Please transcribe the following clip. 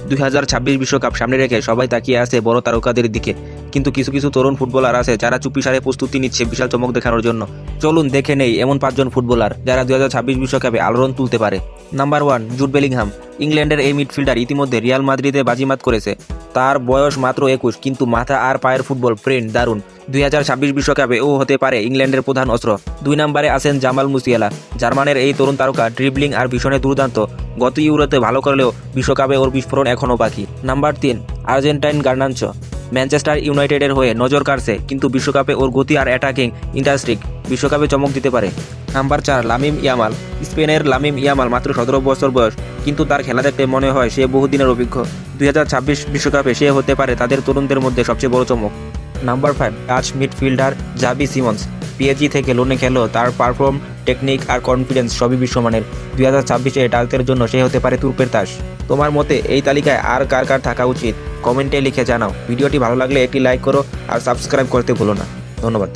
2026 বিশ্বকাপ সামনে রেখে সবাই তাকিয়ে আছে বড় তারকাদের দিকে, কিন্তু কিছু কিছু তরুণ ফুটবলার আছে যারা চুপিসারে প্রস্তুতি নিচ্ছে বিশাল চমক দেখানোর জন্য। চলুন দেখে নেই এমন 5 জন ফুটবলার যারা 2026 বিশ্বকাপে আলোড়ন তুলতে পারে। Number 1, Jude Bellingham. ইংল্যান্ডের এই মিডফিল্ডার ইতিমধ্যে রিয়াল মাদ্রিদে বাজিমাত করেছে। তার বয়স মাত্র 21, কিন্তু মাথা আর পায়ের ফুটবল ব্রেন দারুণ। 2026 বিশ্বকাপে ও হতে পারে ইংল্যান্ডের প্রধান অস্ত্র। 2 নম্বরে আছেন জামাল মুসিয়ালা। জার্মানের এই তরুণ তারকা ড্রিবলিং আর ভীষণে দুর্দান্ত। গত ইউরোতে ভালো করলেও বিশ্বকাপে ওর বিস্ফোরণ এখনও বাকি। Number 3, Argentine গার্নাঞ্চো। ম্যানচেস্টার ইউনাইটেডের হয়ে নজর কাড়ছে, কিন্তু বিশ্বকাপে ওর গতি আর অ্যাটাকিং ইন্টারস্ট্রিক বিশ্বকাপে চমক দিতে পারে। Number 4, Lamine Yamal. স্পেনের লামিন ইয়ামাল মাত্র 17 বছর বয়স, কিন্তু তার খেলা দেখতে মনে হয় সে বহুদিনের অভিজ্ঞ। 2026 বিশ্বকাপে সে হতে পারে তাদের তরুণদের মধ্যে সবচেয়ে বড় চমক। Number 5, Dutch midfielder Xavi Simmons. PSG থেকে লোনে খেলেও তার পারফর্ম, টেকনিক আর কনফিডেন্স সবই বিশ্বমানের। 2026-এ ডাচদের জন্য সে হতে পারে তুর্পের তাস। তোমার মতে এই তালিকায় আর কার কার থাকা উচিত কমেন্টে লিখে জানাও। ভিডিওটি ভালো লাগলে একটি লাইক করো আর সাবস্ক্রাইব করতে ভুলো না। ধন্যবাদ।